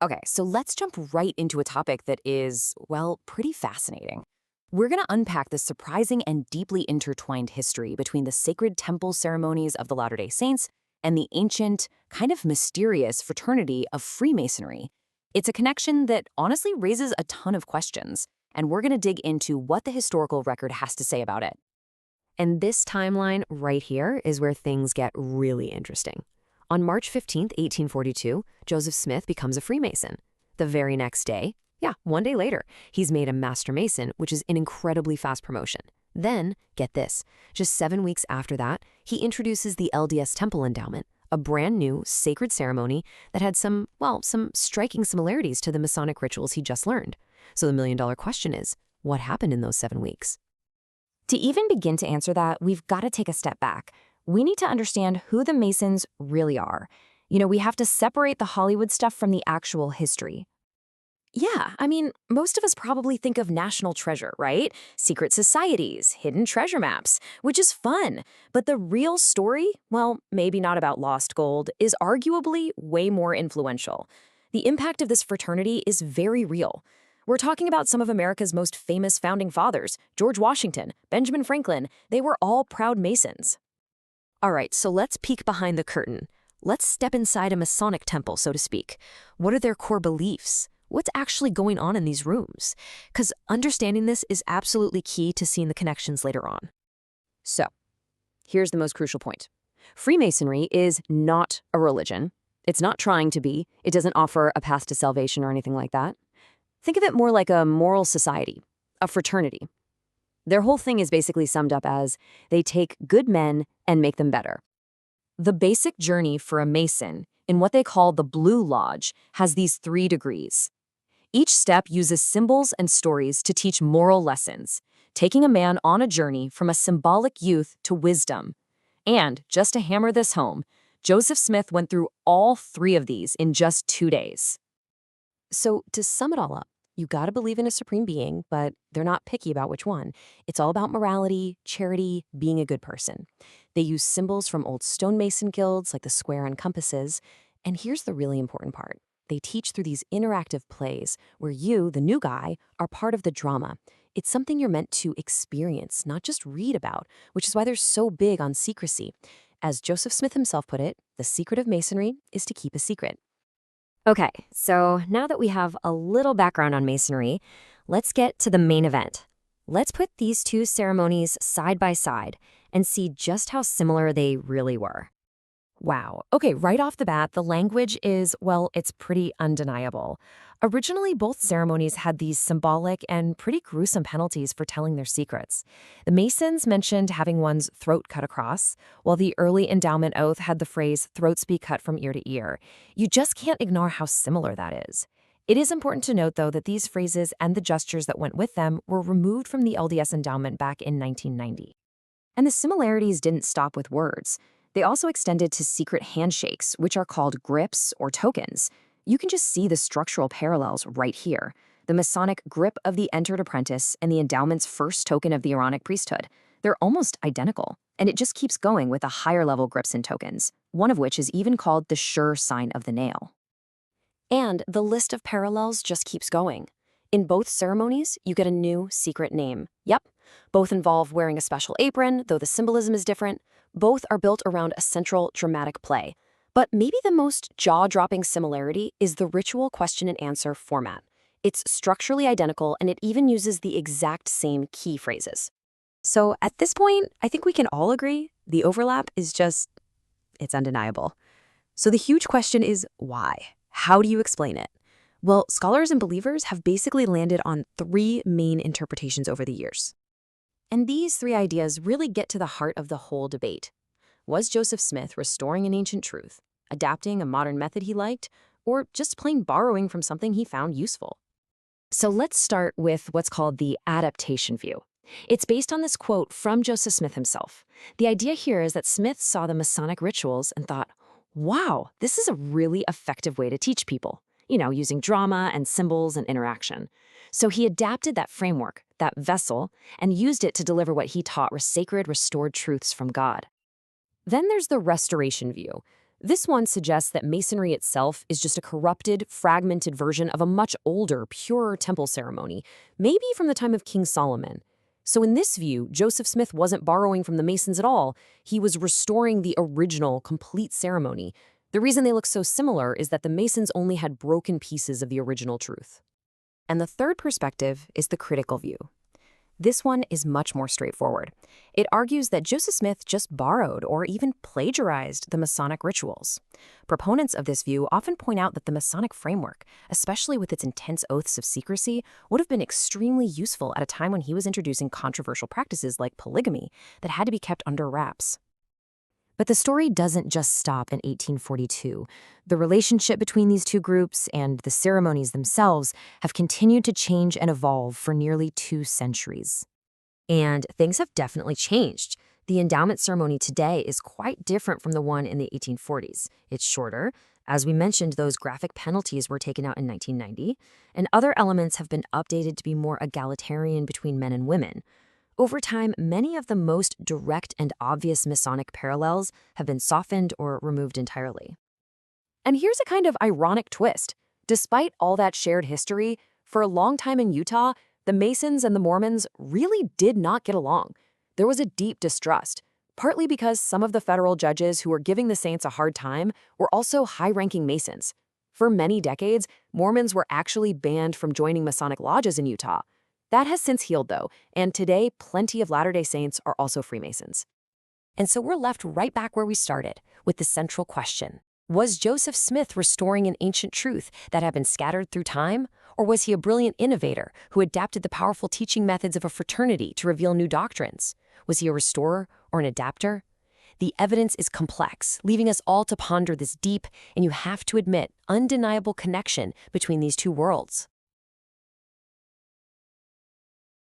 Okay, so let's jump right into a topic that is, well, pretty fascinating. We're going to unpack the surprising and deeply intertwined history between the sacred temple ceremonies of the Latter-day Saints and the ancient, kind of mysterious fraternity of Freemasonry. It's a connection that honestly raises a ton of questions, and we're going to dig into what the historical record has to say about it. And this timeline right here is where things get really interesting. On March 15th, 1842, Joseph Smith becomes a Freemason. The very next day, yeah, one day later, he's made a Master Mason, which is an incredibly fast promotion. Then, get this, just 7 weeks after that, he introduces the LDS Temple Endowment, a brand new sacred ceremony that had some striking similarities to the Masonic rituals he just learned. So the million-dollar question is, what happened in those 7 weeks? To even begin to answer that, we've got to take a step back. We need to understand who the Masons really are. We have to separate the Hollywood stuff from the actual history. Yeah, I mean, most of us probably think of national treasure, right? Secret societies, hidden treasure maps, which is fun. But the real story, well, maybe not about lost gold, is arguably way more influential. The impact of this fraternity is very real. We're talking about some of America's most famous founding fathers, George Washington, Benjamin Franklin. They were all proud Masons. All right, so let's peek behind the curtain. Let's step inside a Masonic temple, so to speak. What are their core beliefs? What's actually going on in these rooms? Because understanding this is absolutely key to seeing the connections later on. So, here's the most crucial point. Freemasonry is not a religion. It's not trying to be. It doesn't offer a path to salvation or anything like that. Think of it more like a moral society, a fraternity. Their whole thing is basically summed up as they take good men and make them better. The basic journey for a Mason in what they call the Blue Lodge has these 3 degrees. Each step uses symbols and stories to teach moral lessons, taking a man on a journey from a symbolic youth to wisdom. And, just to hammer this home, Joseph Smith went through all 3 of these in just 2 days. So, to sum it all up, you gotta believe in a supreme being, but they're not picky about which one. It's all about morality, charity, being a good person. They use symbols from old stonemason guilds like the square and compasses. And here's the really important part. They teach through these interactive plays where you, the new guy, are part of the drama. It's something you're meant to experience, not just read about, which is why they're so big on secrecy. As Joseph Smith himself put it, the secret of Masonry is to keep a secret. Okay, so now that we have a little background on Masonry, let's get to the main event. Let's put these 2 ceremonies side by side and see just how similar they really were. Wow. Okay, right off the bat, the language is, well, it's pretty undeniable. Originally, both ceremonies had these symbolic and pretty gruesome penalties for telling their secrets. The Masons mentioned having one's throat cut across, while the early endowment oath had the phrase, throats be cut from ear to ear. You just can't ignore how similar that is. It is important to note, though, that these phrases and the gestures that went with them were removed from the LDS endowment back in 1990. And the similarities didn't stop with words. They also extended to secret handshakes, which are called grips or tokens. You can just see the structural parallels right here. The Masonic grip of the entered apprentice and the endowment's first token of the Aaronic priesthood. They're almost identical, and it just keeps going with the higher level grips and tokens, one of which is even called the sure sign of the nail. And the list of parallels just keeps going. In both ceremonies, you get a new secret name. Yep, both involve wearing a special apron, though the symbolism is different. Both are built around a central dramatic play. But maybe the most jaw-dropping similarity is the ritual question and answer format. It's structurally identical, and it even uses the exact same key phrases. So at this point, I think we can all agree the overlap is it's undeniable. So the huge question is why? How do you explain it? Well, scholars and believers have basically landed on 3 main interpretations over the years. And these 3 ideas really get to the heart of the whole debate. Was Joseph Smith restoring an ancient truth, adapting a modern method he liked, or just plain borrowing from something he found useful? So let's start with what's called the adaptation view. It's based on this quote from Joseph Smith himself. The idea here is that Smith saw the Masonic rituals and thought, wow, this is a really effective way to teach people, using drama and symbols and interaction. So he adapted that framework, that vessel, and used it to deliver what he taught were sacred, restored truths from God. Then there's the restoration view. This one suggests that Masonry itself is just a corrupted, fragmented version of a much older, purer temple ceremony, maybe from the time of King Solomon. So in this view, Joseph Smith wasn't borrowing from the Masons at all. He was restoring the original, complete ceremony. The reason they look so similar is that the Masons only had broken pieces of the original truth. And the third perspective is the critical view. This one is much more straightforward. It argues that Joseph Smith just borrowed or even plagiarized the Masonic rituals. Proponents of this view often point out that the Masonic framework, especially with its intense oaths of secrecy, would have been extremely useful at a time when he was introducing controversial practices like polygamy that had to be kept under wraps. But the story doesn't just stop in 1842. The relationship between these two groups and the ceremonies themselves have continued to change and evolve for nearly 2 centuries. And things have definitely changed. The endowment ceremony today is quite different from the one in the 1840s. It's shorter. As we mentioned, those graphic penalties were taken out in 1990, and other elements have been updated to be more egalitarian between men and women. Over time, many of the most direct and obvious Masonic parallels have been softened or removed entirely. And here's a kind of ironic twist. Despite all that shared history, for a long time in Utah, the Masons and the Mormons really did not get along. There was a deep distrust, partly because some of the federal judges who were giving the Saints a hard time were also high-ranking Masons. For many decades, Mormons were actually banned from joining Masonic lodges in Utah. That has since healed, though, and today plenty of Latter-day Saints are also Freemasons. And so we're left right back where we started, with the central question. Was Joseph Smith restoring an ancient truth that had been scattered through time? Or was he a brilliant innovator who adapted the powerful teaching methods of a fraternity to reveal new doctrines? Was he a restorer or an adapter? The evidence is complex, leaving us all to ponder this deep, and you have to admit, undeniable connection between these two worlds.